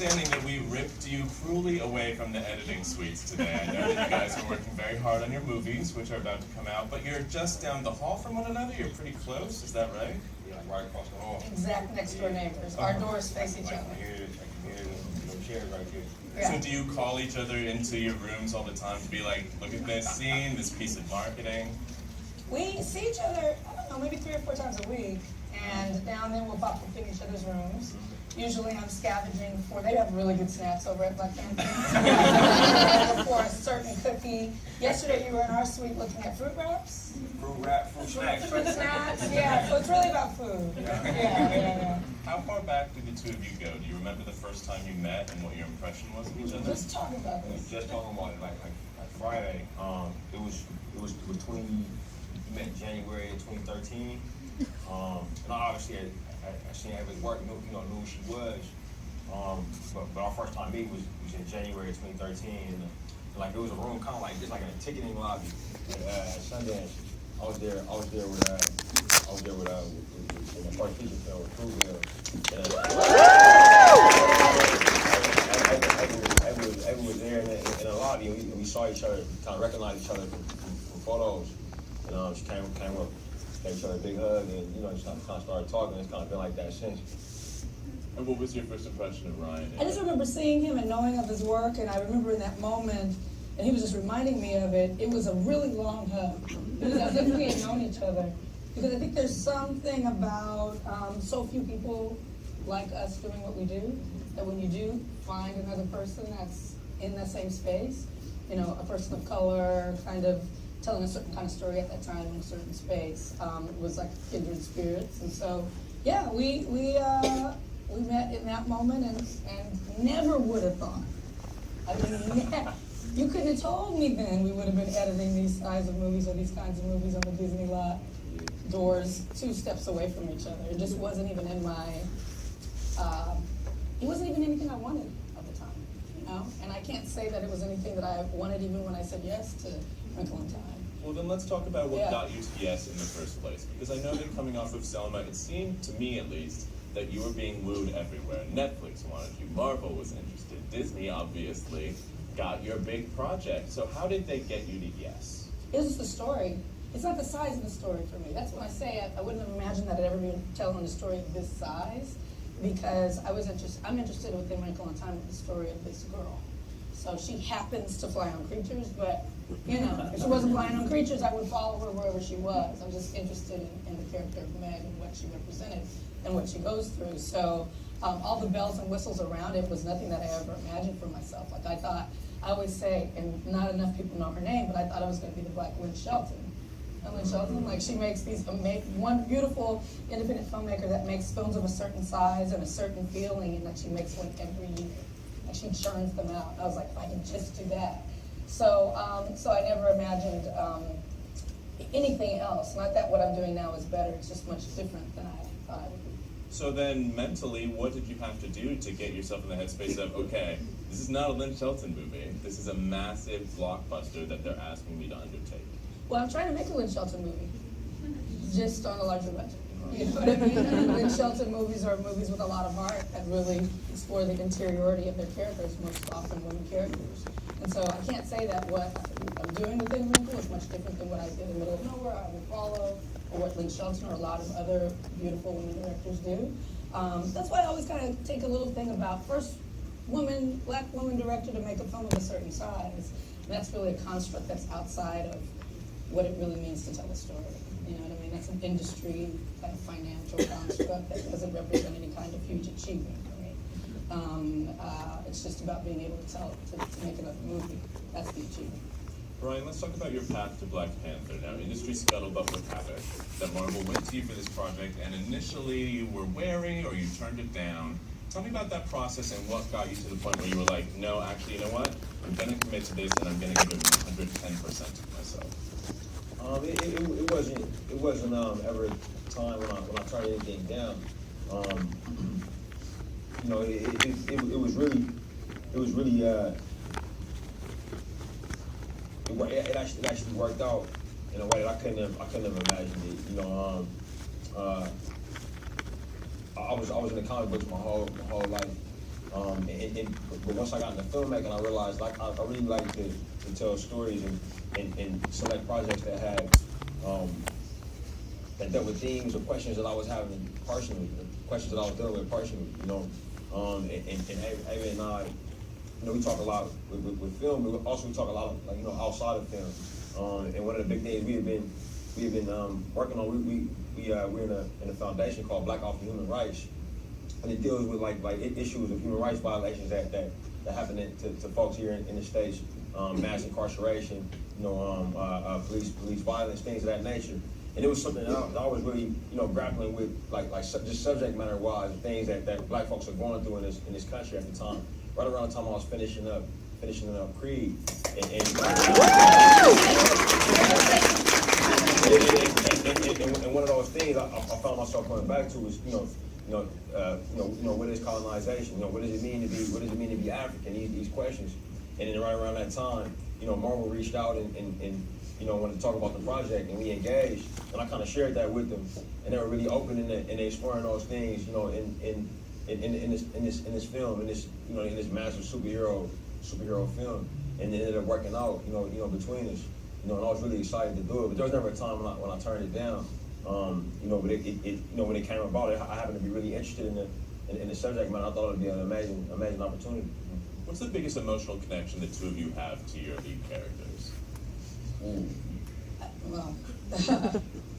understanding that we ripped you cruelly away from the editing suites today. I know that you guys are working very hard on your movies, which are about to come out, but you're just down the hall from one another? You're pretty close, is that right? Yeah, right across the hall. Exact next door neighbors. Our doors face each other. I can hear the chairs right here. Yeah. So do you call each other into your rooms all the time to be like, look at this scene, this piece of marketing? We see each other, I don't know, maybe 3 or 4 times a week, and now and then we'll pop up in each other's rooms. Usually I'm scavenging for, they have really good snacks over at Black Panther. For a certain cookie. Yesterday you were in our suite looking at fruit wraps. Fruit snacks. Fruit snacks, yeah, so it's really about food. Yeah. How far back did the two of you go? Do you remember the first time you met and what your impression was of each other? Let's talk about We this. just talking about it like Friday. It was 20. We met January 2013. And obviously I seen her at work, knew who she was. But our first time meeting was in January 2013. And like it was a room kind of like just like in a ticketing lobby at Sundance. I was there with my first feature film with Coogler. Everyone was there in the lobby, and we saw each other, kind of recognized each other from photos. And she came up, gave each other a big hug, and just kind of started talking. It's kind of been like that since. And what was your first impression of Ryan? I just remember seeing him and knowing of his work, and I remember in that moment, and he was just reminding me of it, it was a really long hug. It was as if we had known each other. Because I think there's something about so few people like us doing what we do, that when you do find another person that's in that same space, a person of color, kind of telling a certain kind of story at that time in a certain space, it was like kindred spirits. And so, yeah, we met in that moment and never would have thought. I mean, you couldn't have told me then we would have been editing these kinds of movies or these kinds of movies on the Disney lot, doors 2 steps away from each other. It just wasn't even in my, it wasn't even anything I wanted at the time, And I can't say that it was anything that I wanted even when I said yes to Wrinkle in Time. Well, then let's talk about what got you to yes in the first place. Because I know that coming off of Selma, it seemed, to me at least, that you were being wooed everywhere. Netflix wanted you, Marvel was interested, Disney obviously got your big project. So how did they get you to yes? It was the story. It's not the size of the story for me. That's when I say I wouldn't have imagined that I'd ever be telling a story of this size, because I'm interested within Wrinkle in Time with the story of this girl. So she happens to fly on creatures, but if she wasn't flying on creatures, I would follow her wherever she was. I'm just interested in the character of Meg and what she represented and what she goes through. So all the bells and whistles around it was nothing that I ever imagined for myself. Like I always say, and not enough people know her name, but I thought I was going to be the Black Lynn Shelton. Lynn Shelton, like she makes these one beautiful independent filmmaker that makes films of a certain size and a certain feeling, and that she makes one every year. Like she churns them out. I was like, if I can just do that. So I never imagined anything else. Not that what I'm doing now is better. It's just much different than I thought it would be. So then, mentally, what did you have to do to get yourself in the headspace of, okay, this is not a Lynn Shelton movie. This is a massive blockbuster that they're asking me to undertake. Well, I'm trying to make a Lynn Shelton movie, just on a larger budget. You know what I mean? Lynn Shelton movies are movies with a lot of heart that really explore the interiority of their characters, most often women characters. And so I can't say that what I'm doing within Wrinkle is much different than what I did in the middle of nowhere, I Will Follow, or what Lynn Shelton or a lot of other beautiful women directors do. That's why I always kind of take a little thing about first Black woman director to make a film of a certain size. And that's really a construct that's outside of what it really means to tell a story. You know what I mean? That's an industry kind of financial construct that doesn't represent any kind of huge achievement for me. It's just about being able to make another movie. That's the achievement. Ryan, let's talk about your path to Black Panther. Now, industry scuttlebutt would have it that Marvel went to you for this project, and initially you were wary or you turned it down. Tell me about that process and what got you to the point where you were like, no, actually, you know what? I'm going to commit to this, and I'm going to give it 110% of myself. It wasn't ever a time when I turned anything down. It was really it actually worked out in a way that I couldn't have imagined it. I was in the comic books my whole life, But once I got into filmmaking, I realized like I really like to tell stories and select projects that had that dealt with themes or questions that I was having personally, questions that I was dealing with personally, you know. And Ava and I, you know, we talk a lot with film, but also we talk a lot of, like, you know, outside of film. And one of the big things we have been working on, we're in a foundation called Black Off Human Rights, and it deals with like issues of human rights violations that happen to folks here in the States, mass incarceration, you know, police violence, things of that nature. And it was something that I was really, you know, grappling with, like just subject matter wise, the things that Black folks are going through in this country at the time. Right around the time I was finishing up Creed, and one of those things I found myself coming back to was, what is colonization? You know, what does it mean to be African? These questions. And then right around that time, you know, Marvel reached out and you know, wanted to talk about the project, and we engaged, and I kind of shared that with them, and they were really open and they exploring those things, you know, in this film, in this massive superhero film, and it ended up working out, you know, between us, you know, and I was really excited to do it, but there was never a time when I turned it down, you know, but when it came about, I happened to be really interested in the subject matter. I thought it would be an amazing opportunity. What's the biggest emotional connection the two of you have to your lead characters? Well,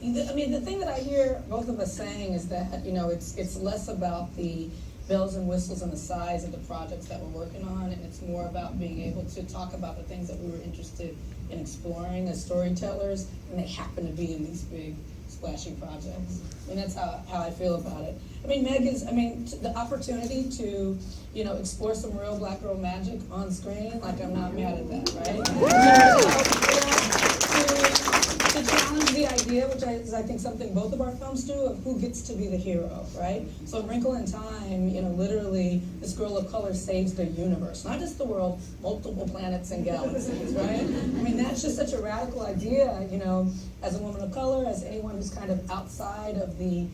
I mean, the thing that I hear both of us saying is that, you know, it's less about the bells and whistles and the size of the projects that we're working on, and it's more about being able to talk about the things that we were interested in exploring as storytellers, and they happen to be in these big, splashy projects. I mean, that's how I feel about it. I mean, the opportunity to, you know, explore some real Black girl magic on screen, like, I'm not mad at that, right? To challenge the idea, which is I think something both of our films do, of who gets to be the hero, right? So Wrinkle in Time, you know, literally, this girl of color saves the universe, not just the world, multiple planets and galaxies, right? I mean, that's just such a radical idea, you know, as a woman of color, as anyone who's kind of outside of the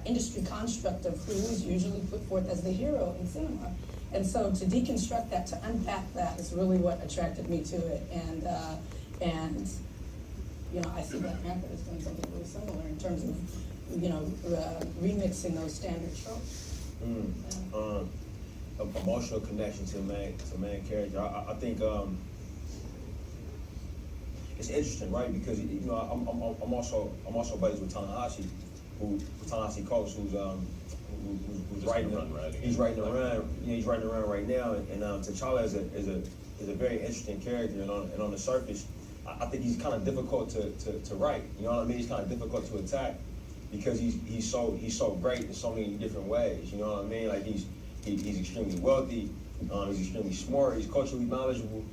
industry construct of who is usually put forth as the hero in cinema. And so to deconstruct that, to unpack that, is really what attracted me to it. And you know, I see Black Panther as doing something really similar in terms of, you know, remixing those standard tropes. Emotional connection to the main character. I think it's interesting, right? Because, you know, I'm also buddies with Ta-Nehisi Coates, who's writing around. He's writing around right now, and T'Challa is a very interesting character, and on the surface, I think he's kind of difficult to write. You know what I mean? He's kind of difficult to attack because he's so great in so many different ways. You know what I mean? Like he's extremely wealthy. He's extremely smart. He's culturally knowledgeable.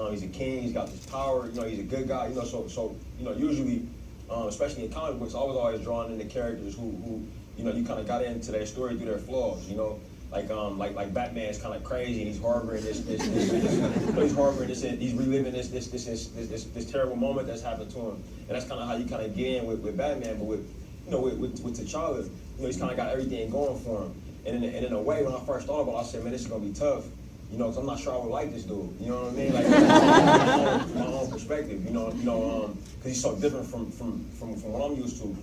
He's a king. He's got this power. You know, he's a good guy. You know, so you know, usually, especially in comic books, I was always drawn into characters who you know, you kind of got into their story through their flaws. You know. Like Batman's kind of crazy, and he's harboring this he's reliving this terrible moment that's happened to him, and that's kind of how you kind of get in with Batman. But with T'Challa, you know, he's kind of got everything going for him, and in a way, when I first thought about it, I said, man, this is gonna be tough, you know, because I'm not sure I would like this dude. You know what I mean? Like my own perspective, you know, because he's so different from what I'm used to.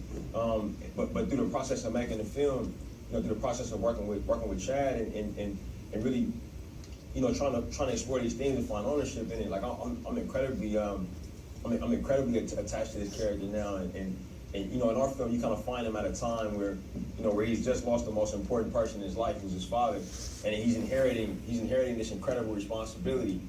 But through the process of making the film, you know, through the process of working with Chad and really, you know, trying to explore these things and find ownership in it. Like I'm incredibly attached to this character now, and you know, in our film, you kind of find him at a time where, you know, where he's just lost the most important person in his life, who's his father, and he's inheriting this incredible responsibility,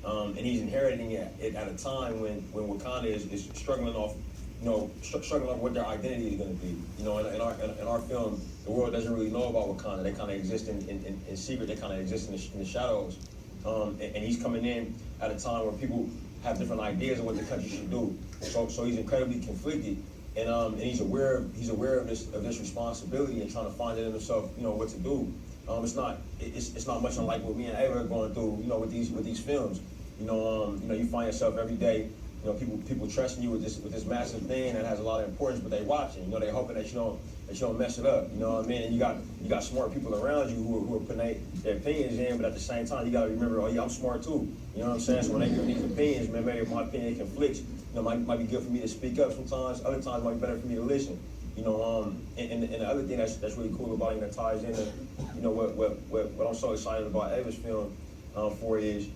and he's inheriting it at a time when Wakanda is struggling off. You know, struggling on what their identity is going to be. You know, in our film, the world doesn't really know about Wakanda. They kind of exist in secret. They kind of exist in the shadows. And he's coming in at a time where people have different ideas of what the country should do. So he's incredibly conflicted, and he's aware of this responsibility and trying to find it in himself. You know, what to do. It's not much unlike what me and Ava are going through. You know, with these films. You know, you find yourself every day people trusting you with this massive thing that has a lot of importance, but they watching. They hoping that you don't mess it up. You know what I mean? And you got smart people around you who are putting their opinions in, but at the same time, you got to remember, oh yeah, I'm smart too. You know what I'm saying? So when they give these opinions, man, maybe my opinion conflicts. Might be good for me to speak up sometimes. Other times, it might be better for me to listen. And the other thing that's really cool about him that ties into, what I'm so excited about Ava's film for is,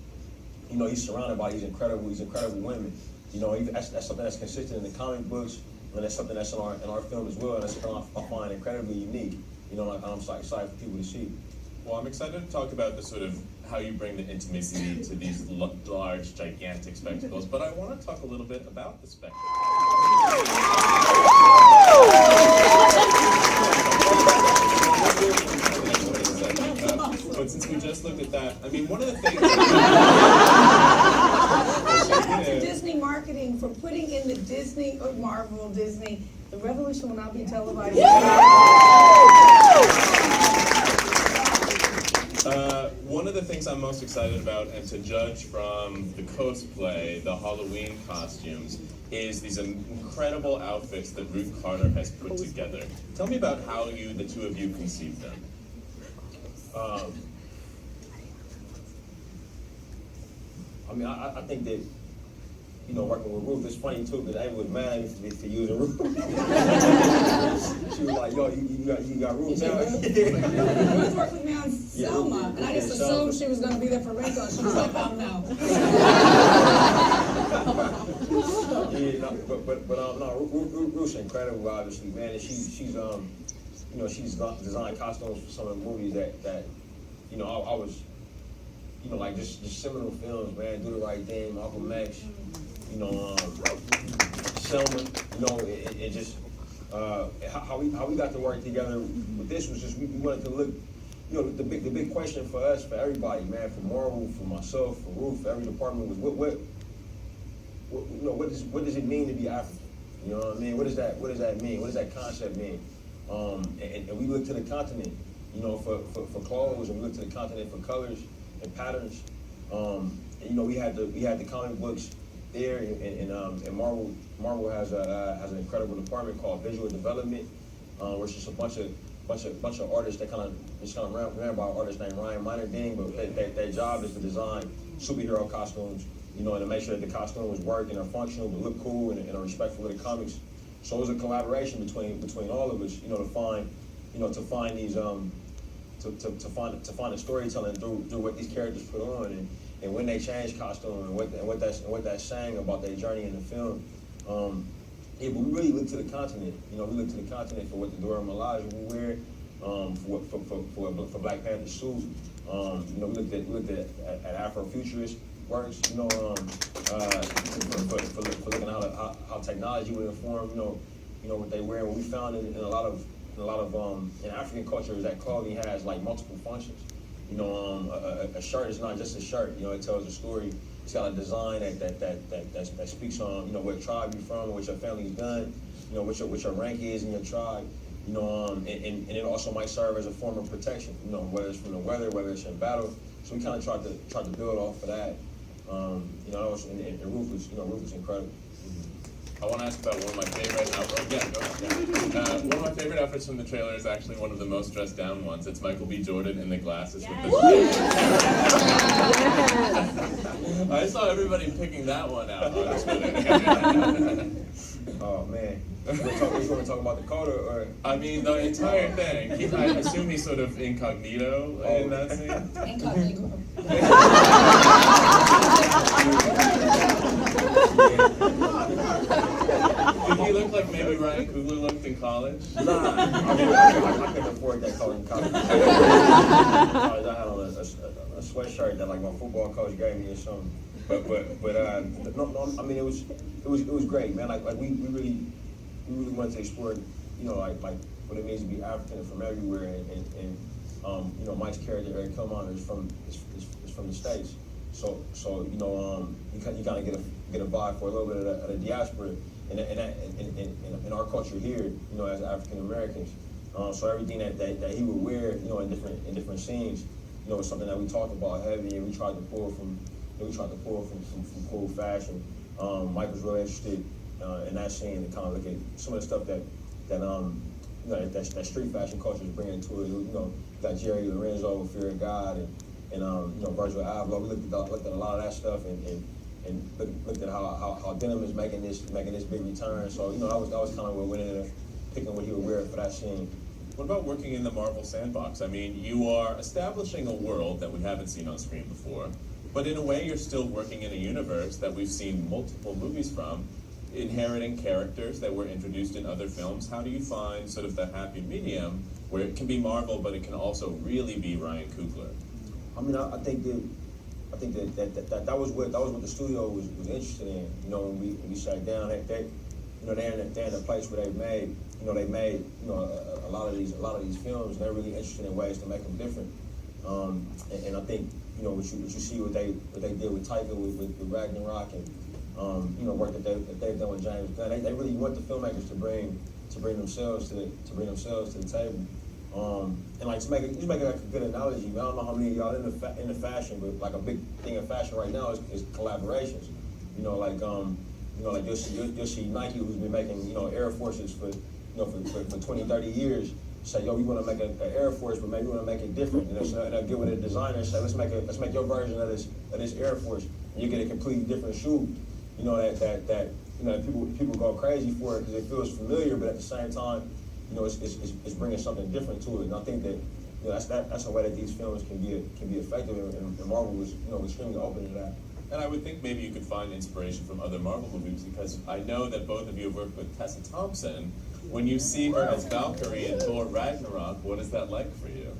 he's surrounded by these incredible women. That's something that's consistent in the comic books, and that's something that's in our film as well, and that's something I find incredibly unique. I'm so excited for people to see. Well, I'm excited to talk about the sort of how you bring the intimacy to these large, gigantic spectacles, but I want to talk a little bit about the spectacle. But since we just looked at that, I mean, one of the things... Shout out to Disney marketing for putting in the Disney or Marvel Disney. The revolution will not be televised. One of the things I'm most excited about, and to judge from the cosplay, the Halloween costumes, is these incredible outfits that Ruth Carter has put together. Tell me about how the two of you conceived them. I think that, working with Ruth, it's funny too, because Ava was mad at me for using Ruth. She was like, yo, you got Ruth now? Ruth worked with me on Selma, and I just assumed she was going to be there for Wrinkle, and she was like, oh no. Ruth's incredible, obviously, man, and she's designed costumes for some of the movies that I was, like just seminal films, man. Do the Right Thing, Malcolm X, Selma. It just how we got to work together with this was just we wanted to look. The big question for us, for everybody, man, for Marvel, for myself, for Ruth, for every department was what does it mean to be African? You know what I mean? What does that mean? What does that concept mean? And we look to the continent, for clothes, and we look to the continent for colors and patterns. We had the comic books there, and Marvel has an incredible department called Visual Development, which is a bunch of artists that kind of ran by an artist named Ryan Minerding, but their job is to design superhero costumes, and to make sure that the costume was working or functional, but look cool and are respectful of the comics. So it was a collaboration between all of us, to find these to find a storytelling through what these characters put on, and when they change costume, and what that's saying about their journey in the film. But we really look to the continent. We look to the continent for what the Dora Milaje will wear, for Black Panther suits. We looked at Afrofuturist works. For looking at how technology would inform. What they wear. What we found in a lot of in African culture is that clothing has like multiple functions. A shirt is not just a shirt. It tells a story. It's got a design that speaks on what tribe you're from, what your family's done, what your rank is in your tribe. And it also might serve as a form of protection. Whether it's from the weather, whether it's in battle. So we kind of tried to build off of that. And Ruth was incredible. I want to ask about one of my favorite outfits. One of my favorite outfits from the trailer is actually one of the most dressed down ones. It's Michael B. Jordan in the glasses with the I saw everybody picking that one out on Twitter. Oh man. You want to talk about the coda, or? I mean, the entire thing. I assume he's sort of incognito in that scene. Incognito. Did he look like maybe Ryan Coogler looked in college? Nah, I couldn't afford that color in college. I had on a sweatshirt that like my football coach gave me or something. But no, I mean it was great, man. Like we really wanted to explore, like what it means to be African and from everywhere, and Mike's character Eric Killmonger is from the States, so you kind of get a vibe for a little bit of the diaspora in our culture here, as African Americans. So everything that he would wear, in different scenes, was something that we talked about heavy, and we tried to pull from cool fashion. Mike was really interested in that scene to kind of look at some of the stuff that that street fashion culture is bringing to it. You know, you got Jerry Lorenzo, Fear of God, and you know, Virgil Abloh. We looked at a lot of that stuff and looked at how denim is making this big return. So you know, that was kind of what went into picking what he would wear for that scene. What about working in the Marvel sandbox? I mean, you are establishing a world that we haven't seen on screen before, but in a way you're still working in a universe that we've seen multiple movies from, inheriting characters that were introduced in other films. How do you find sort of the happy medium where it can be Marvel, but it can also really be Ryan Coogler? I mean, I think that was what the studio was interested in. You know, when we sat down, they're in a place where they've made a lot of these films. And they're really interested in ways to make them different. And I think what you see what they did with Taika with Ragnarok and work that they've done with James Gunn. They really want the filmmakers to bring themselves to the table. And like to make it like a good analogy. I don't know how many of y'all in the fashion, but like a big thing in fashion right now is collaborations. Like you'll see Nike, who's been making Air Forces for 20, 30 years, say, yo, we want to make an Air Force, but maybe we want to make it different. And they'll get with a designer and say, let's make your version of this Air Force, and you get a completely different shoe. People go crazy for it because it feels familiar, but at the same time, it's bringing something different to it. And I think that that's a way that these films can be effective. And Marvel was extremely open to that. And I would think maybe you could find inspiration from other Marvel movies, because I know that both of you have worked with Tessa Thompson. When you see her as Valkyrie in Thor Ragnarok, what is that like for you?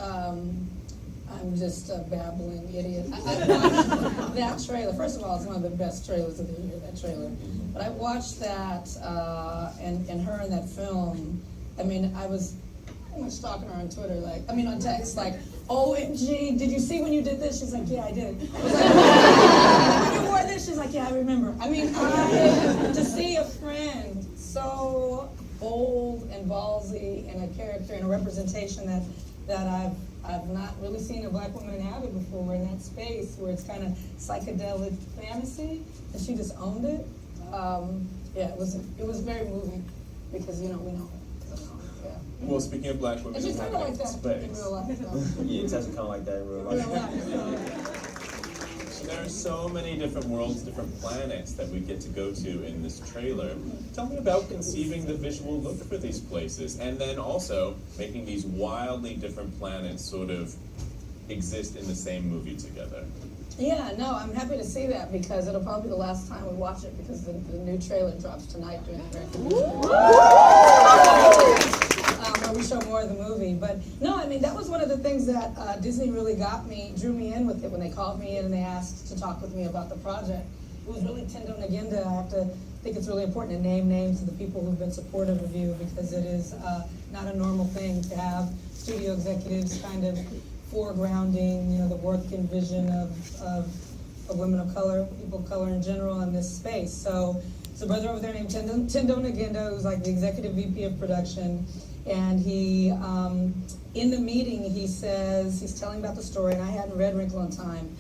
I'm just a babbling idiot. I watched that trailer. First of all, it's one of the best trailers of the year, that trailer. But I watched that, and her in that film. I mean, I was pretty much stalking her on Twitter, on text, OMG, did you see when you did this? She's like, yeah, I did. I was like, when you wore this? She's like, yeah, I remember. I mean, to see a friend so bold and ballsy in a character and a representation that I've not really seen a black woman inhabit before in that space where it's kind of psychedelic fantasy, and she just owned it. It was very moving because we know her. Well, speaking of black women, and she's kind of like that in real life. Yeah, Tessa kind of like that in real life. So there are so many different worlds, different planets that we get to go to in this trailer. Tell me about conceiving the visual look for these places, and then also making these wildly different planets sort of exist in the same movie together. Yeah, no, I'm happy to see that because it'll probably be the last time we watch it because the new trailer drops tonight during the recognition. Where we show more of the movie. But no, I mean, that was one of the things that Disney really drew me in with it when they called me in and they asked to talk with me about the project. It was really Tendo Nagenda. I think it's really important to name names of the people who've been supportive of you because it is not a normal thing to have studio executives kind of foregrounding, the work and vision of women of color, people of color in general in this space. So it's a brother over there named Tendo Nagenda, who's like the executive VP of production. And he, in the meeting, he says, he's telling about the story, and I hadn't read Wrinkle in time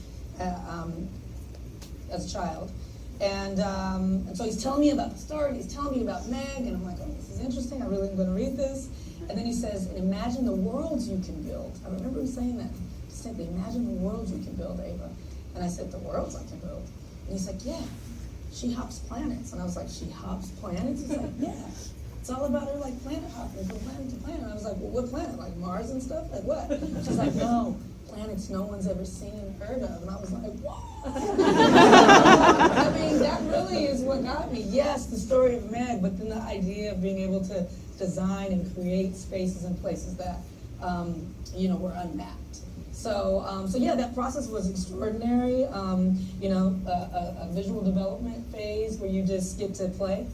as a child. And so he's telling me about the story, and he's telling me about Meg, and I'm like, oh, this is interesting, I really am going to read this. And then he says, imagine the worlds you can build. I remember him saying that distinctly, imagine the worlds you can build, Ava. And I said, the worlds I can build? And he's like, yeah, she hops planets. And I was like, she hops planets? He's like, yeah. It's all about her planet hopping from planet to planet. And I was like, well, what planet? Like Mars and stuff? Like what? She's like, no, planets no one's ever seen and heard of. And I was like, what? I mean, that really is what got me. Yes, the story of Meg, but then the idea of being able to design and create spaces and places that, were unmapped. So yeah, that process was extraordinary. A visual development phase where you just get to play,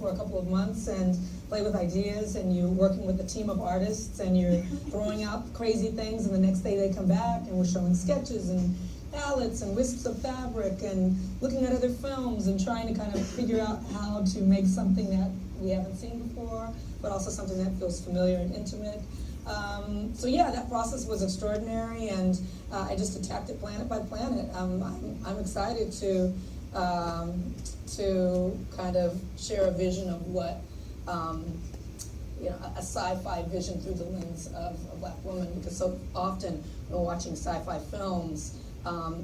for a couple of months and play with ideas, and you're working with a team of artists, and you're throwing out crazy things, and the next day they come back, and we're showing sketches and palettes and wisps of fabric and looking at other films and trying to kind of figure out how to make something that we haven't seen before, but also something that feels familiar and intimate. So yeah, that process was extraordinary, and I just attacked it planet by planet. I'm excited to to kind of share a vision of what, a sci-fi vision through the lens of a black woman, because so often when we're watching sci-fi films,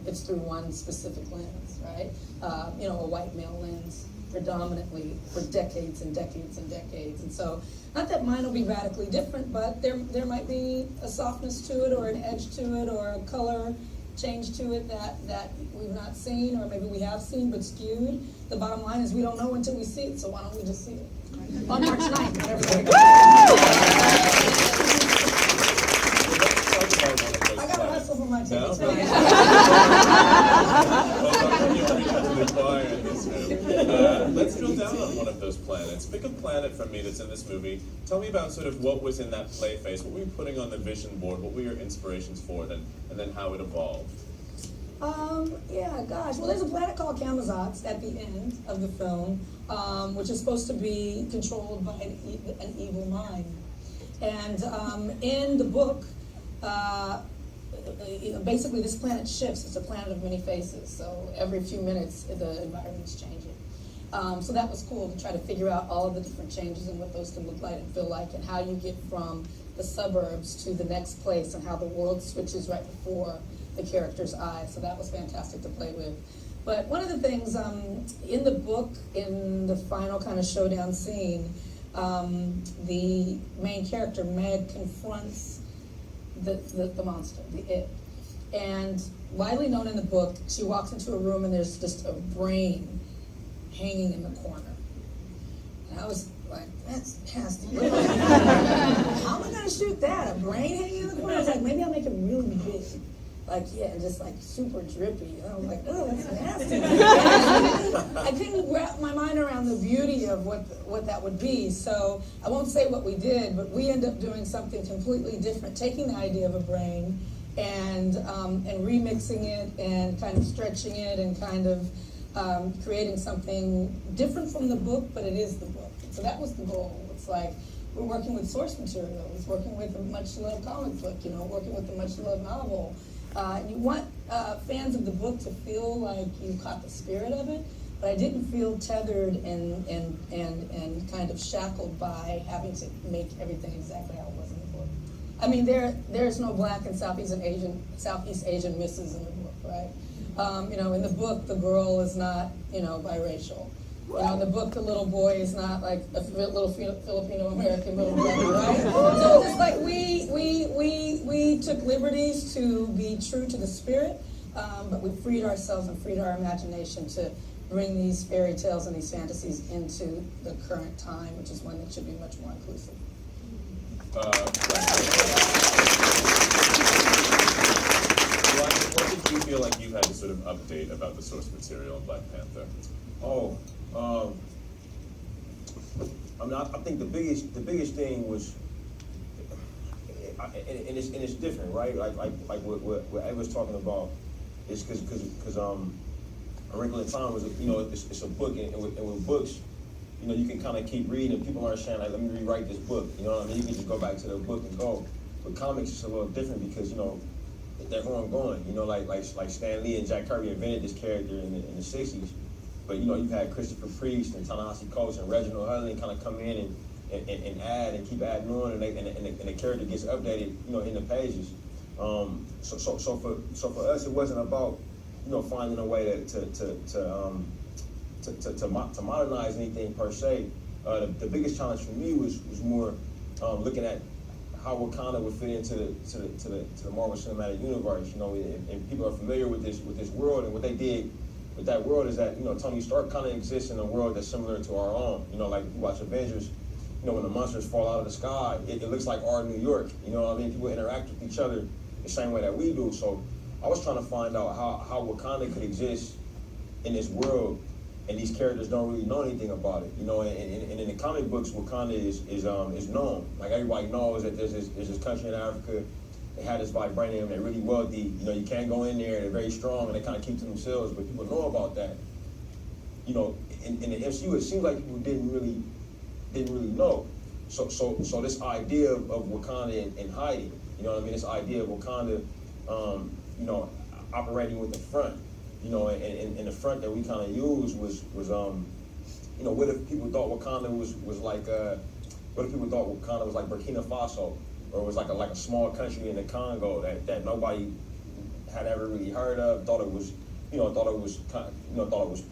it's through one specific lens, right? A white male lens predominantly for decades and decades and decades. And so, not that mine will be radically different, but there might be a softness to it, or an edge to it, or a color change to it that we've not seen, or maybe we have seen but skewed. The bottom line is we don't know until we see it, so why don't we just see it? On March 9th, when everybody I gotta hustle for my tickets. Let's drill down on one of those planets. Pick a planet from me that's in this movie. Tell me about sort of what was in that play phase. What were you putting on the vision board? What were your inspirations for it, and then how it evolved? Well, there's a planet called Camazotz at the end of the film, which is supposed to be controlled by an evil mind. And in the book, basically this planet shifts. It's a planet of many faces, so every few minutes the environment's changing. So that was cool to try to figure out all of the different changes and what those can look like and feel like, and how you get from the suburbs to the next place, and how the world switches right before the character's eyes. So that was fantastic to play with. But one of the things in the book, in the final kind of showdown scene, the main character, Meg, confronts the monster, the it. And widely known in the book, she walks into a room and there's just a brain hanging in the corner. And I was like, that's nasty. How am I gonna shoot that? A brain hanging in the corner? I was like, maybe I'll make it really big. And just super drippy. And I was like, oh, that's nasty. I couldn't wrap my mind around the beauty of what that would be. So I won't say what we did, but we ended up doing something completely different, taking the idea of a brain and remixing it and kind of stretching it and kind of creating something different from the book, but it is the book. So that was the goal. It's like we're working with source material. It's working with a much-loved comic book, working with a much-loved novel. You want fans of the book to feel like you caught the spirit of it, but I didn't feel tethered and kind of shackled by having to make everything exactly how it was in the book. I mean, there's no black and Southeast Asian misses in the book, right? In the book, the girl is not, biracial. In the book, the little boy is not like a little Filipino-American little brother, right? So it's just like we took liberties to be true to the spirit, but we freed ourselves and freed our imagination to bring these fairy tales and these fantasies into the current time, which is one that should be much more inclusive. What did you feel like you had to sort of update about the source material in Black Panther? I think the biggest thing was, and it's different, right? Like what Ed was talking about is because A Wrinkle in Time was it's a book, and with books, you can kind of keep reading, and people aren't saying like, let me rewrite this book. You know what I mean? You can just go back to the book and go. With comics, it's a little different because they're ongoing. Like Stan Lee and Jack Kirby invented this character in the 60s. But you've had Christopher Priest and Ta-Nehisi Coates and Reginald Hudlin kind of come in and add and keep adding on, and the character gets updated, in the pages. So for us, it wasn't about finding a way to modernize anything per se. The biggest challenge for me was more looking at how Wakanda would fit into the Marvel Cinematic Universe. And people are familiar with this world, and what they did with that world is that Tony Stark kind of exists in a world that's similar to our own. Like you watch Avengers, when the monsters fall out of the sky, it looks like our New York. People interact with each other the same way that we do. So I was trying to find out how Wakanda could exist in this world, and these characters don't really know anything about it. And in the comic books, Wakanda is known. Like everybody knows that there's this country in Africa. They had this vibranium. They're really wealthy. You can't go in there. They're very strong, and they kind of keep to themselves. But people know about that. In the MCU, it seems like people didn't really know. So this idea of Wakanda in hiding, this idea of Wakanda, operating with the front, you know, and the front that we kind of used was you know, what if people thought Wakanda was like what if people thought Wakanda was like Burkina Faso, or it was like a small country in the Congo that nobody had ever really heard of, thought it was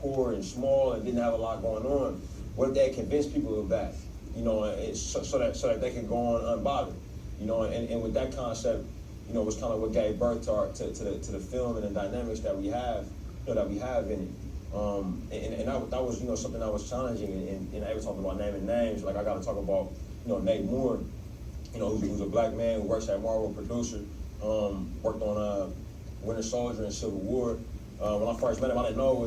poor and small and didn't have a lot going on. What if they had convinced people of that, you know, so that they could go on unbothered, you know, and with that concept, you know, was kind of what gave birth to the film and the dynamics that we have, you know, in it. And that was, you know, something that was challenging, and I was talking about naming names. Like, I got to talk about, you know, Nate Moore, you know, who's a black man who works at Marvel, producer, worked on Winter Soldier and Civil War. When I first met him, I didn't know it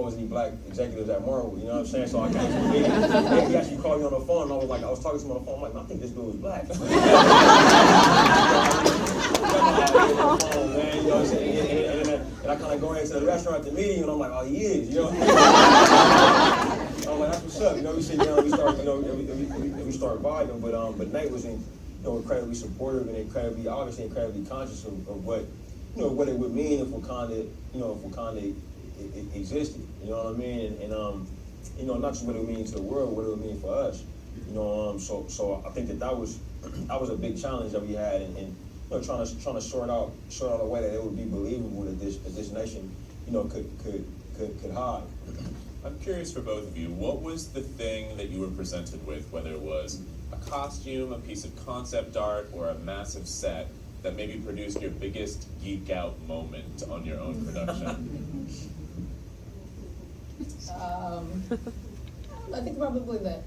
was any black executives at Marvel. You know what I'm saying? So I came to the meeting, and he actually called me on the phone, and I was talking to him on the phone. I'm like, I think this dude is black. Man, you know what I'm saying? And I kind of go into the restaurant at the meeting, and I'm like, oh, he is, you know. I'm like, that's what's up. You know, we sit down, we start vibing, but Nate was incredibly supportive and incredibly conscious of what, you know, what it would mean if Wakanda, existed. You know what I mean? And you know, not just what it would mean to the world, what it would mean for us. You know, so I think that was a big challenge that we had, and you know, trying to sort out a way that it would be believable that this nation, you know, could hide. I'm curious for both of you, what was the thing that you were presented with, whether it was a costume, a piece of concept art, or a massive set, that maybe produced your biggest geek out moment on your own production? I think probably the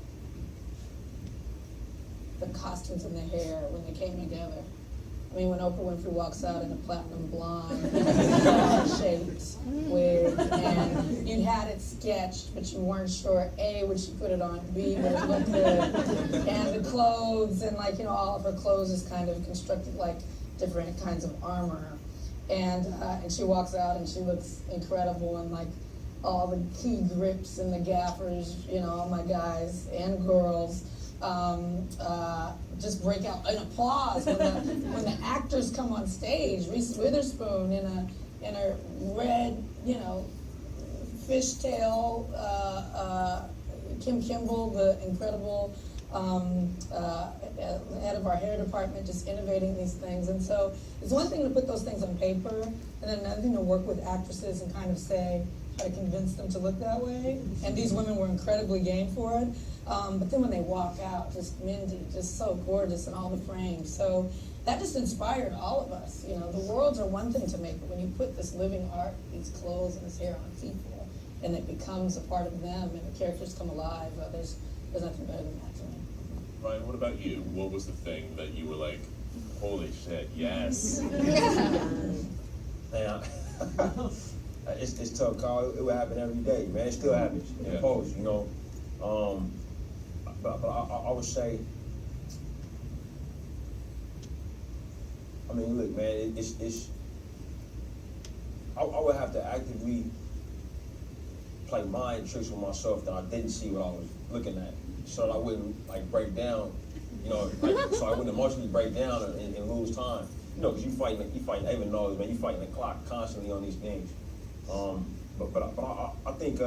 costumes and the hair when they came together. I mean, when Oprah Winfrey walks out in a platinum blonde, shaped wig, and you had it sketched, but you weren't sure, A, would she put it on, B, would it look good, and the clothes, and like, you know, all of her clothes is kind of constructed like different kinds of armor, and she walks out and she looks incredible, and like all the key grips and the gaffers, you know, all my guys and girls, just break out in applause when the actors come on stage. Reese Witherspoon in a red, you know, fishtail, Kim Kimble, the incredible head of our hair department, just innovating these things. And so it's one thing to put those things on paper, and then another thing to work with actresses and kind of try to convince them to look that way. And these women were incredibly game for it. But then when they walk out, just Mindy, just so gorgeous in all the frames. So that just inspired all of us. You know, the worlds are one thing to make, but when you put this living art, these clothes and this hair on people, and it becomes a part of them, and the characters come alive, there's nothing better than that to me. Ryan, what about you? What was the thing that you were like, holy shit, yes? Man, it's tough, Carl. It would happen every day, man. It still happens in post, you know. But I would say, I mean, look, man, I would have to actively play mind tricks with myself that I didn't see what I was looking at, so that I wouldn't like break down, you know, like, so I wouldn't emotionally break down and lose time, you know, because you fighting. Ava knows, man, you fighting the clock constantly on these things. But I think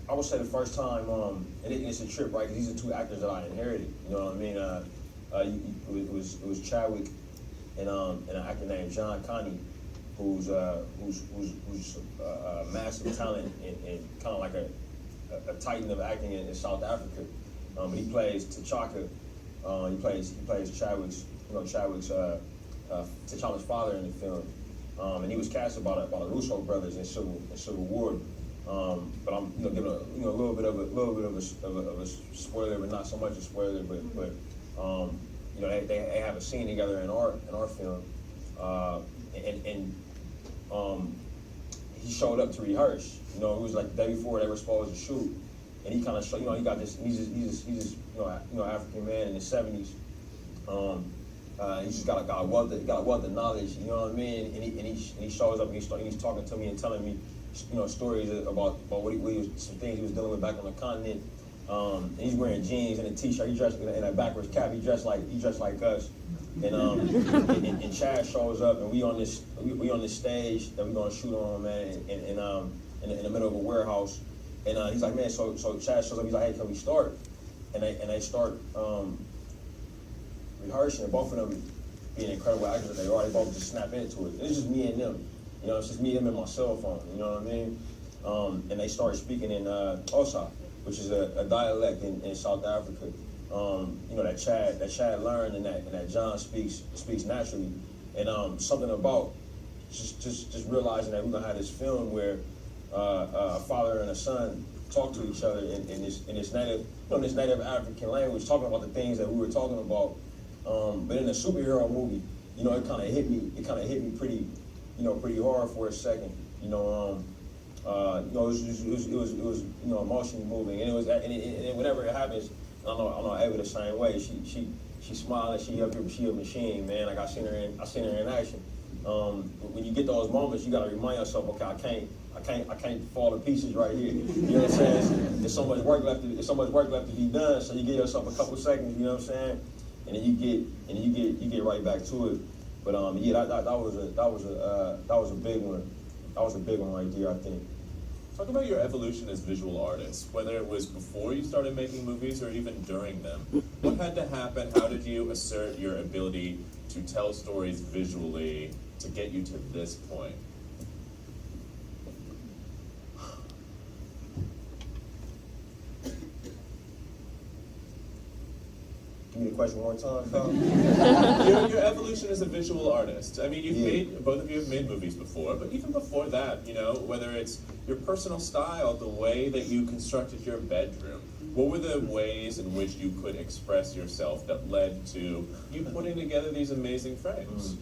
I would say the first time, and it's a trip, right? Because these are two actors that I inherited. You know what I mean? It was Chadwick and an actor named John Connie, who's a massive talent and kind of like a titan of acting in South Africa. But he plays T'Chaka. He plays Chadwick's T'Challa's father in the film. And he was cast by the Russo brothers in Civil War. But I'm giving a little bit of a spoiler, but not so much a spoiler. But you know, they have a scene together in our film, and he showed up to rehearse. You know, it was like the day before they were supposed to shoot, and he kind of showed, you know, he got this. He's this African man in his 70s. He's just got a wealth of knowledge. You know what I mean? And he shows up and he's talking to me and telling me, you know, stories about what he was, some things he was dealing with back on the continent. And he's wearing jeans and a t-shirt. He dressed in a backwards cap. He dressed like us. and Chad shows up, and we on this stage that we gonna shoot on, man, in the middle of a warehouse, and he's like, man, so Chad shows up, he's like, hey, can we start? And they start rehearsing, and both of them being incredible actors, they already both just snap into it. It's just me and them, you know, it's just me, them, and my cell phone, you know what I mean? And they start speaking in Xhosa, which is a dialect in South Africa. You know, that Chad learned, and that John speaks naturally, and something about just realizing that we're gonna have this film where a father and a son talk to each other in this native African language, talking about the things that we were talking about. But in a superhero movie, you know, it kind of hit me pretty hard for a second. You know, it was emotionally moving, and and whenever it happens, I know Ava the same way. She smiling, she a machine, man. Like I seen her in action. When you get those moments, you gotta remind yourself, okay, I can't fall to pieces right here. You know what I'm saying? There's so much work left to be done. So you give yourself a couple seconds. You know what I'm saying? And then you get right back to it. But yeah, that was a big one. That was a big one right there, I think. Talk about your evolution as visual artists, whether it was before you started making movies or even during them. What had to happen? How did you assert your ability to tell stories visually to get you to this point? Give me the question one more time, Kyle. Your evolution as a visual artist. I mean, both of you have made movies before, but even before that, you know, whether it's your personal style, the way that you constructed your bedroom, what were the ways in which you could express yourself that led to you putting together these amazing frames?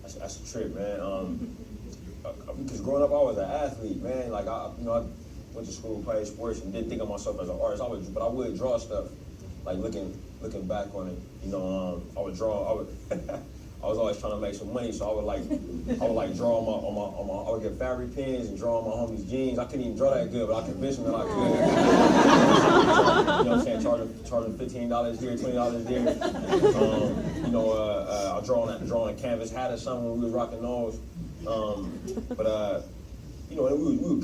That's a trip, man. Because growing up, I was an athlete, man. Like I went to school, played sports, and didn't think of myself as an artist. But I would draw stuff. Like looking back on it, you know, I would draw. I was always trying to make some money, so I would draw I would get fabric pens and draw on my homies' jeans. I couldn't even draw that good, but I convinced them that I could. You know what I'm saying? Charging $15 here, $20 there. You know, I drawing canvas hat or something when we was rocking those. You know, we would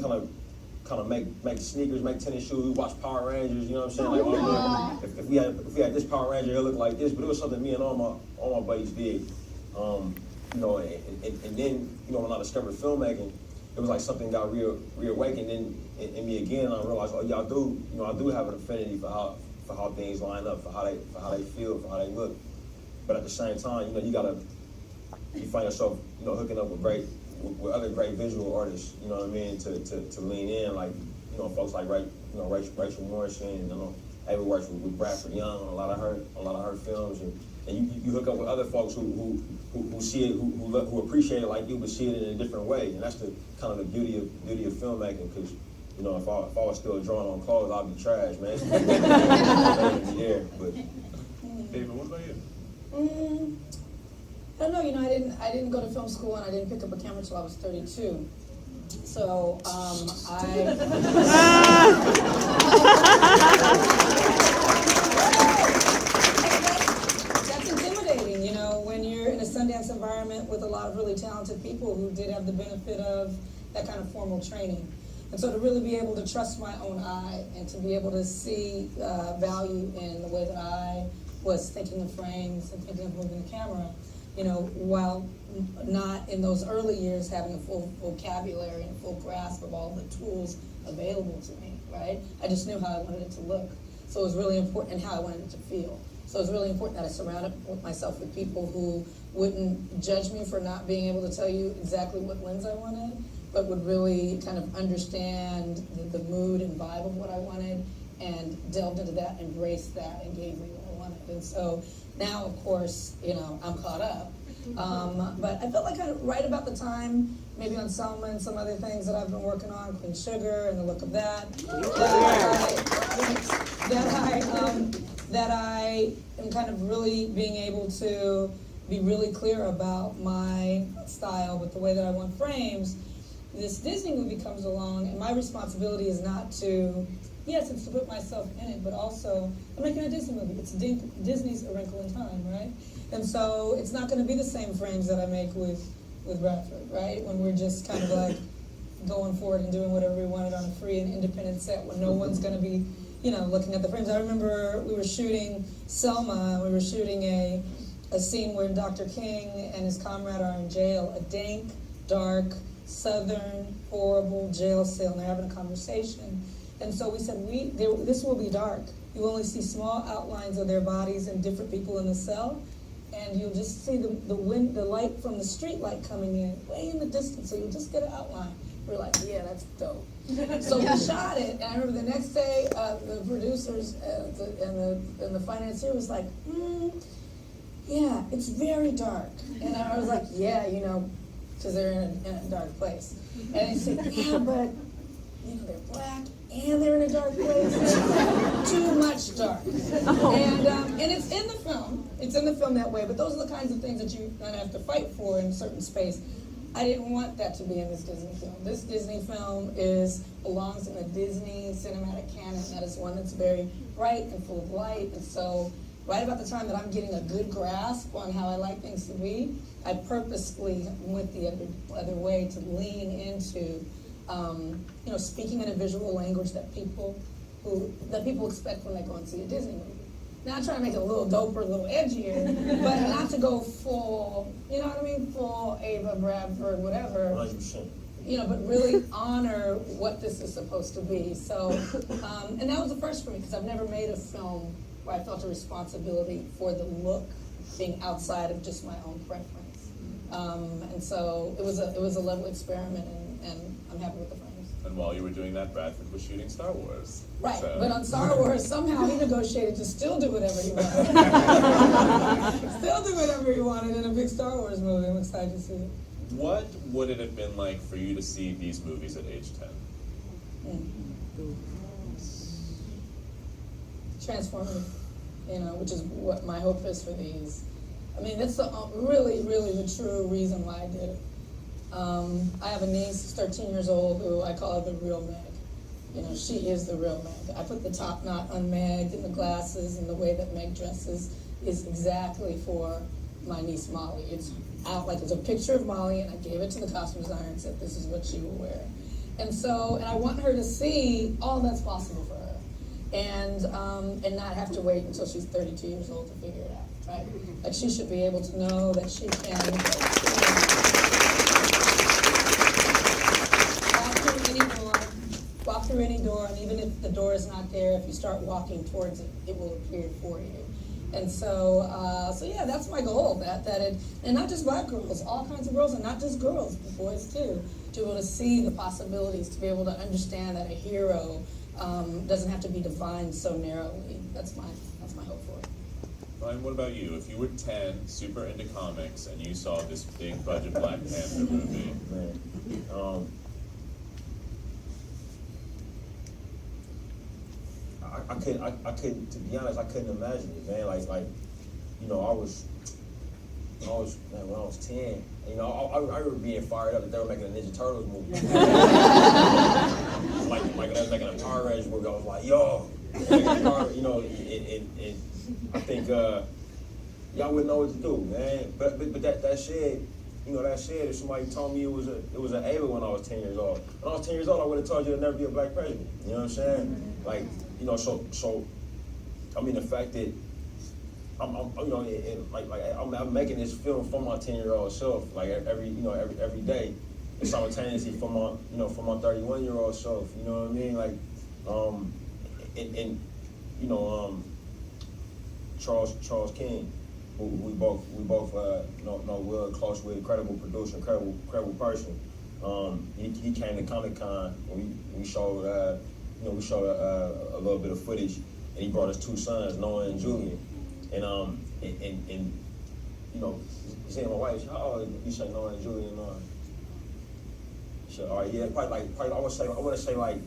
kind of make sneakers, make tennis shoes. We watch Power Rangers. You know what I'm saying? Like, oh, look, if we had this Power Ranger, it'll look like this. But it was something me and all my buddies did. You know, and then, you know, when I discovered filmmaking, it was like something got reawakened in me again, and I realized, oh yeah, I do have an affinity for how things line up, for how they feel, for how they look. But at the same time, you know, you find yourself, you know, hooking up with other great visual artists, you know what I mean, to lean in, like, you know, folks like Rachel Morrison, and you know, Ava works with Bradford Young on a lot of her films, and you hook up with other folks who see it, who appreciate it like you, but see it in a different way, and that's the kind of the beauty of filmmaking. Because, you know, if I was still drawing on clothes, I'd be trash, man. Yeah, but David, what about you? I don't know, you know, I didn't go to film school, and I didn't pick up a camera until I was 32. So, that's intimidating, you know, when you're in a Sundance environment with a lot of really talented people who did have the benefit of that kind of formal training. And so to really be able to trust my own eye and to be able to see value in the way that I was thinking of frames and thinking of moving the camera, you know, while not in those early years having a full vocabulary and full grasp of all the tools available to me, right? I just knew how I wanted it to look. So it was really important, and how I wanted it to feel. So it was really important that I surrounded myself with people who wouldn't judge me for not being able to tell you exactly what lens I wanted, but would really kind of understand the mood and vibe of what I wanted, and delved into that, embraced that, and gave me what I wanted. And so now, of course, you know, I'm caught up. But I felt like right about the time, maybe on Selma and some other things that I've been working on, Queen Sugar and the look of that, that I am kind of really being able to be really clear about my style with the way that I want frames. This Disney movie comes along, and my responsibility is not to yes, it's to put myself in it, but also I'm making a Disney movie. It's Disney's A Wrinkle in Time, right? And so it's not going to be the same frames that I make with Bradford, right? When we're just kind of like going forward and doing whatever we wanted on a free and independent set when no one's going to be, looking at the frames. I remember we were shooting Selma. We were shooting a scene where Dr. King and his comrade are in jail, a dank, dark, southern, horrible jail cell, and they're having a conversation. And so we said, this will be dark. You only see small outlines of their bodies and different people in the cell, and you'll just see the light from the street light coming in way in the distance, so you'll just get an outline. We're like, yeah, that's dope. So we shot it, and I remember the next day, the producers and the financier was like, yeah, it's very dark. And I was like, yeah, because they're in a dark place. And he said, yeah, but they're black and they're in a dark place. Too much dark. And it's in the film. It's in the film that way. But those are the kinds of things that you're gonna have to fight for in a certain space. I didn't want that to be in this Disney film. This Disney film belongs in a Disney cinematic canon. That is one that's very bright and full of light. And so right about the time that I'm getting a good grasp on how I like things to be, I purposely went the other way to lean into, speaking in a visual language that people expect when they go and see a Disney movie. Not trying to make it a little doper, a little edgier, but not to go full, full Ava, Bradford, whatever. 100%. But really honor what this is supposed to be. So, and that was the first for me, because I've never made a film where I felt a responsibility for the look being outside of just my own preference. And so it was a lovely experiment, and I'm happy with the frames. And while you were doing that, Bradford was shooting Star Wars. Right, So. but on Star Wars, somehow he negotiated to still do whatever he wanted. Still do whatever he wanted in a big Star Wars movie. I'm excited to see it. What would it have been like for you to see these movies at age 10? Transformative, which is what my hope is for these. I mean, that's really, really the true reason why I did it. I have a niece, who's 13 years old, who I call her the real Meg. She is the real Meg. I put the top knot on Meg, and the glasses, and the way that Meg dresses is exactly for my niece Molly. It's out like it's a picture of Molly, and I gave it to the costume designer and said this is what she will wear. And I want her to see all that's possible for her, and not have to wait until she's 32 years old to figure it out, right? Like she should be able to know that she can walk through any door, and even if the door is not there, if you start walking towards it, it will appear for you. And so yeah, that's my goal. That it, and not just black girls, all kinds of girls, and not just girls, but boys too, to be able to see the possibilities, to be able to understand that a hero doesn't have to be defined so narrowly. That's my hope for it. Ryan, what about you? If you were 10, super into comics, and you saw this big budget Black Panther movie, Man, I couldn't, to be honest, I couldn't imagine it, man. I was, man, when I was 10, I remember being fired up that they were making a Ninja Turtles movie. like they was making a Power Rangers movie. I was like, yo, I think y'all wouldn't know what to do, man. But that said, if somebody told me it was an Ava when I was 10 years old. When I was 10 years old, I would have told you there'd never be a black president. You know what I'm saying? Like, so I mean, the fact that I'm making this film for my 10-year-old self, like every day, and simultaneously for my 31-year-old self. You know what I mean? Like, Charles King, who we both know well, close with, incredible producer, incredible person. He came to Comic-Con and we showed a little bit of footage, and he brought his two sons, Noah and Julian, and he said, my wife, how old you say Noah and Julian are? She said, all right, yeah, probably I want to say like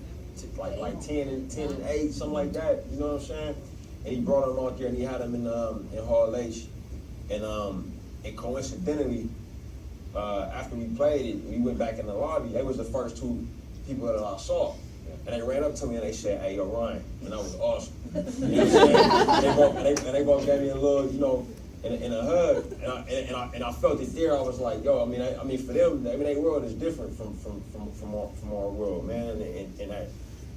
10 and 8, something like that. You know what I'm saying? And he brought them out there, and he had them in Hall H, and coincidentally, after we played it, we went back in the lobby. They was the first two people that I saw. And they ran up to me and they said, "Hey, yo, Ryan," and that was awesome. You know what I'm saying? And they both gave me a little, you know, in a hug, and I felt it there. I was like, yo, I mean, for them, their world is different from our world, man. And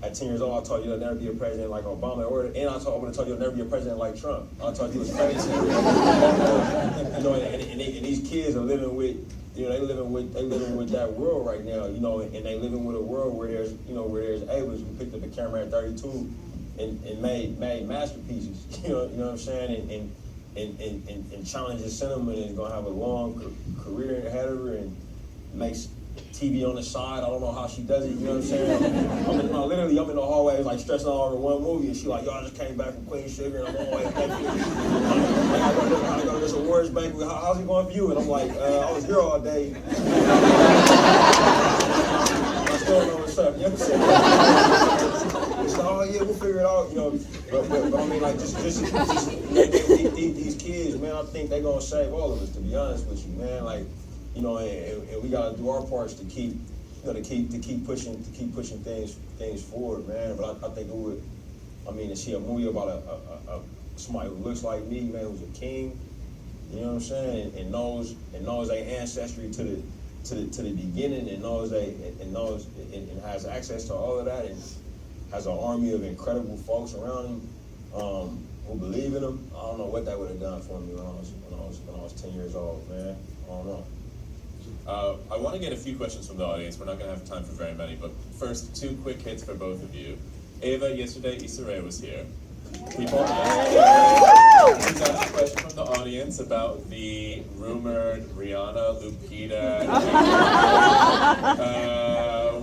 at 10 years old, I told you you'll never be a president like Obama, and I would have told you you'll never be a president like Trump. I told you it was crazy. You know, and these kids are living with, you know, they living with that world right now, you know, and they living with a world where there's Avis who picked up a camera at 32 and made masterpieces. You know what I'm saying? And challenges cinema and is gonna have a long career ahead of her and makes TV on the side. I don't know how she does it. You know what I'm saying? I'm in the hallway like stressing all over one movie, and she like, yo, I just came back from Queen Sugar and I'm on my way to I go to this awards banquet. How's it going for you? And I'm like, I was here all day. I still don't know what's up. You know what I'm saying? So, oh yeah, we'll figure it out. You know, but I mean, like just these kids, man. I think they're gonna save all of us. To be honest with you, man. Like, you know, and we gotta do our parts to keep, you know, to keep pushing things forward, man. But I think it would, I mean, to see a movie about a somebody who looks like me, man, who's a king, you know what I'm saying, and knows their ancestry to the beginning, and knows and has access to all of that, and has an army of incredible folks around him who believe in him. I don't know what that would have done for me when I was 10 years old, man. I don't know. I want to get a few questions from the audience. We're not going to have time for very many, but first, 2 quick hits for both of you. Ava, yesterday Issa Rae was here. People asked a question from the audience about the rumored Rihanna, Lupita.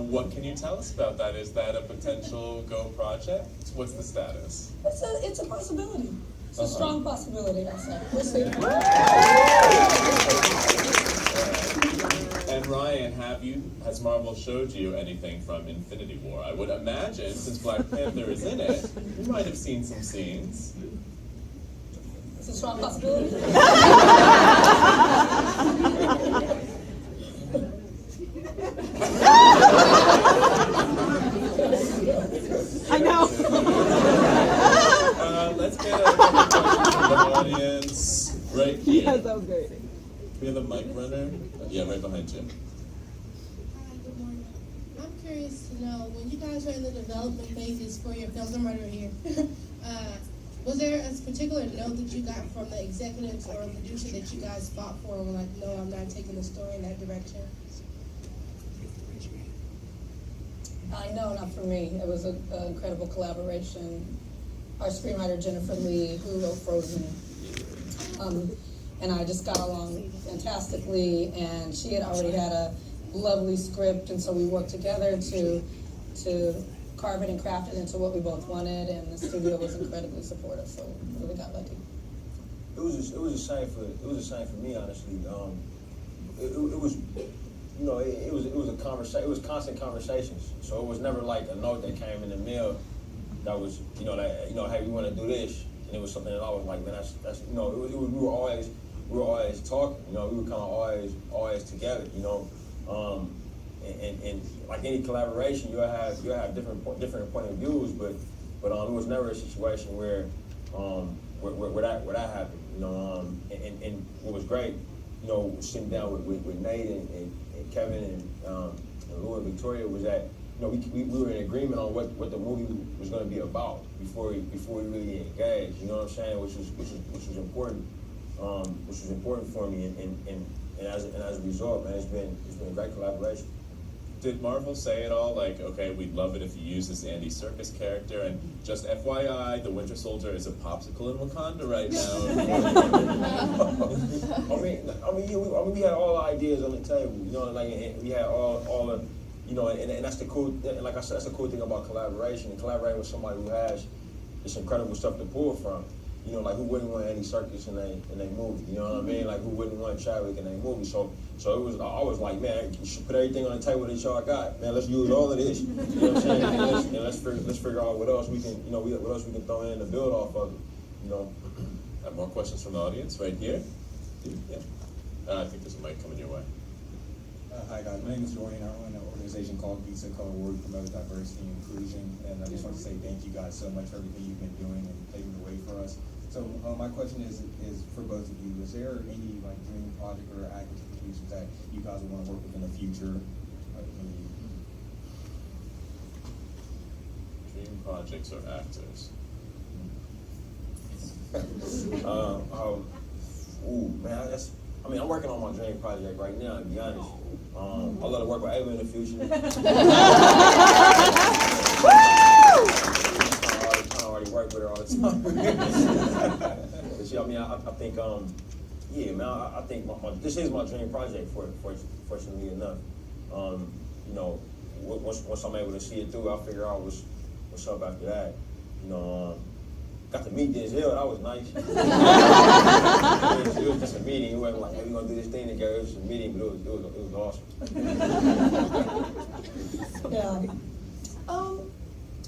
What can you tell us about that? Is that a potential go project? What's the status? It's a possibility. It's a strong possibility, I say. We'll see. And Ryan, has Marvel showed you anything from Infinity War? I would imagine, since Black Panther is in it, you might have seen some scenes. It's a strong possibility. I know. Let's get a couple questions from the audience right here. Yes, that was great. We have a mic runner. Yeah, right behind you. Hi, good morning. I'm curious to know, when you guys are in the development phases for your films, I'm right over here, was there a particular note that you got from the executives or producer that you guys fought for and were like, no, I'm not taking the story in that direction? No, not for me. It was an incredible collaboration. Our screenwriter, Jennifer Lee, who wrote Frozen, and I just got along fantastically, and she had already had a lovely script, and so we worked together to carve it and craft it into what we both wanted, and the studio was incredibly supportive, so we really got lucky. It was the same for me, honestly. It was, you know, it was a conversation. It was constant conversations. So it was never like a note that came in the mail that was, you know, hey, we want to do this, and it was something that I was like, man, that's you know, we were always talking. You know, we were kind of always together. You know, and like any collaboration, you'll have different point of views, but it was never a situation where that happened. You know, and what was great, you know, sitting down with Nate and Kevin and Lou and Victoria, was that, you know, we were in agreement on what the movie was going to be about before we really engaged. You know what I'm saying? Which was important. Which was important for me, and as a result, man, it's been a great collaboration. Did Marvel say it all? Like, okay, we'd love it if you use this Andy Serkis character, and just FYI, the Winter Soldier is a popsicle in Wakanda right I mean, we had all the ideas on the table. You know, like we had all the, you know, and that's the cool. Like I said, that's the cool thing about collaboration. And collaborating with somebody who has this incredible stuff to pull from. You know, like who wouldn't want Andy Serkis in a movie? You know what I mean? Like who wouldn't want Chadwick in a movie? So it was. I was like, man, you should put everything on the table that y'all got. Man, let's use all of this. You know what I'm saying? And let's figure out what else we can. You know, what else we can throw in to build off of it. You know. Have more questions from the audience right here? Yeah. I think there's a mic coming your way. Hi, Hi guys, my name is Jordan. I run an organization called Visa Color, where we promote diversity and inclusion. And I just want to say thank you guys so much for everything you've been doing and paving the way for us. So my question is for both of you. Is there any like dream project or acting institutions that you guys would want to work with in the future? Dream projects or actors? Man, I'm working on my dream project right now, to be honest. I'd love to work with Ava in the future. I already work with her all the time. But yeah, I mean, I think, yeah, man, I think this is my dream project, fortunately enough. You know, once I'm able to see it through, I'll figure out what's up after that. You know, got to meet Denzel, that was nice. It was just a meeting. It wasn't like, hey, we're gonna do this thing together. It was just a meeting, but it was awesome. Yeah.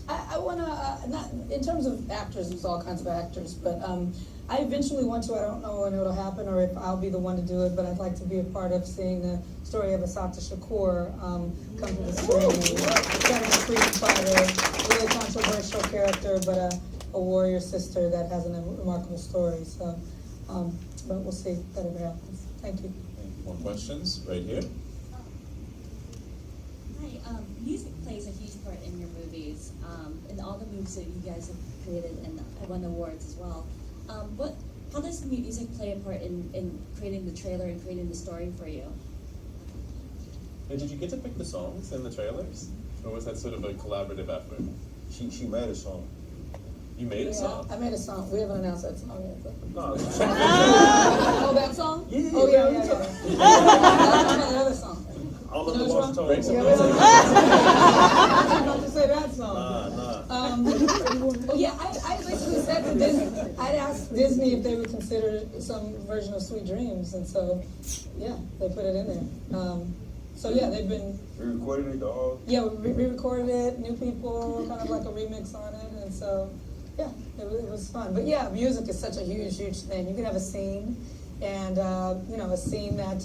I wanna, not, in terms of actors, there's all kinds of actors, but I eventually want to, I don't know when it'll happen or if I'll be the one to do it, but I'd like to be a part of seeing the story of Assata Shakur come to the screen. Setting a freedom fighter, really controversial character, but a warrior sister that has a remarkable story. So, but we'll see if that ever happens. Thank you. More questions? Right here. Hi, music plays a huge part in your movies, in all the movies that you guys have created and won awards as well. How does music play a part in creating the trailer and creating the story for you? And did you get to pick the songs in the trailers? Or was that sort of a collaborative effort? She made a song. You made a song? I made a song. We haven't announced that song yet. But. No, Oh, that song? Yeah. Oh, yeah. Another song. I don't know what song. Break some Yeah, music. I was about to say that song. Nah. Well, yeah, I basically said to Disney, I'd asked Disney if they would consider some version of Sweet Dreams, and so, yeah, they put it in there. So yeah, they've been. We recorded it all. Yeah, we re-recorded it, new people, kind of like a remix on it, and so, yeah, it was fun. But yeah, music is such a huge thing. You can have a scene, and you know, a scene that,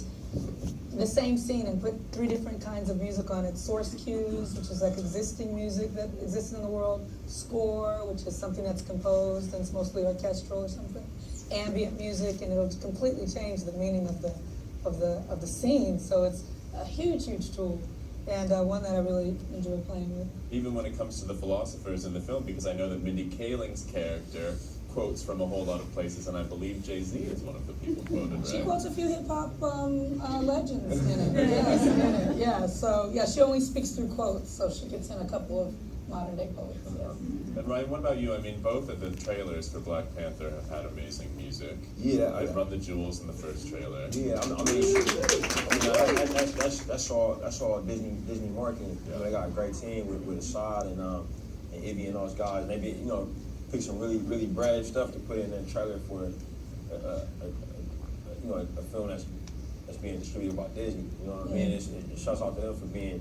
the same scene, and put 3 different kinds of music on it. Source cues, which is like existing music that exists in the world. Score, which is something that's composed and it's mostly orchestral or something. Ambient music, and it'll completely change the meaning of the scene. So it's a huge tool, and one that I really enjoy playing with. Even when it comes to the philosophers in the film, because I know that Mindy Kaling's character quotes from a whole lot of places, and I believe Jay-Z is one of the people quoted, right? She quotes a few hip-hop legends in it. Yes, in it. Yeah, so, yeah, she only speaks through quotes, so she gets in a couple of modern-day poets. Yeah. And Ryan, what about you? I mean, both of the trailers for Black Panther have had amazing music. Yeah. They've run the jewels in the first trailer. Yeah, that's all Disney marketing. You know, they got a great team with Assad and Ivy and those guys. Maybe, you know, pick some really brave stuff to put in the trailer for a film that's being distributed by Disney. You know what I mean? It shouts out to them for being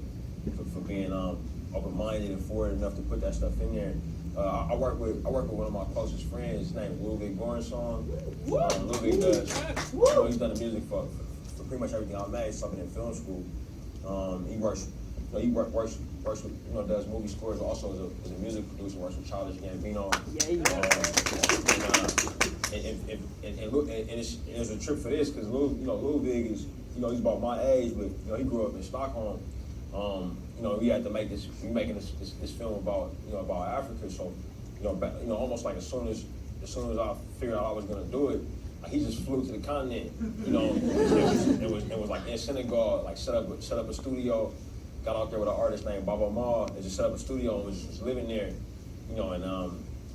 open-minded and forward enough to put that stuff in there. I work with one of my closest friends. His name is Ludwig Göransson. Ludwig does, you know, he's done the music for pretty much everything I've made. Something in film school. He works with, you know, does movie scores. Also as a music producer, works with Childish Gambino. And it's a trip for this because Ludwig is, you know, he's about my age, but you know, he grew up in Stockholm. You know, we had to make this. We're making this film about Africa. So, you know, almost like as soon as I figured out I was gonna do it, like, he just flew to the continent. You know, it was like in Senegal. Like set up a studio. Got out there with an artist named Baba Ma and just set up a studio and was living there. You know, and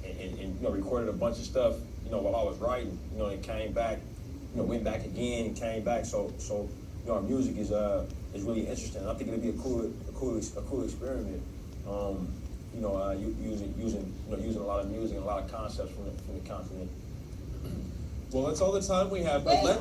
you know, recorded a bunch of stuff. You know, while I was writing. You know, and came back. You know, went back again and came back. So you know, our music is really interesting. I think it'll be a cool experiment. You know, using a lot of music and a lot of concepts from the continent. Well, that's all the time we have, but Wait.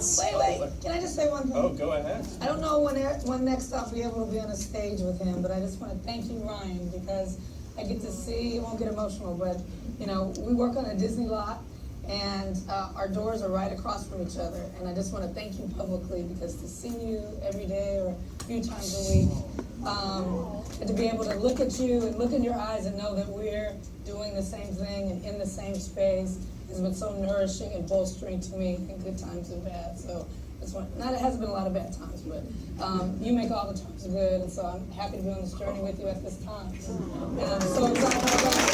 Can I just say one thing? Oh, go ahead. I don't know when next I'll be able to be on a stage with him, but I just want to thank you, Ryan, because I get to see, it won't get emotional, but, you know, we work on a Disney lot, and our doors are right across from each other, and I just want to thank you publicly, because to see you every day or few times a week. And to be able to look at you and look in your eyes and know that we're doing the same thing and in the same space has been so nourishing and bolstering to me in good times and bad. So it's one, not, it hasn't been a lot of bad times, but you make all the times good, and so I'm happy to be on this journey with you at this time. And I'm so excited about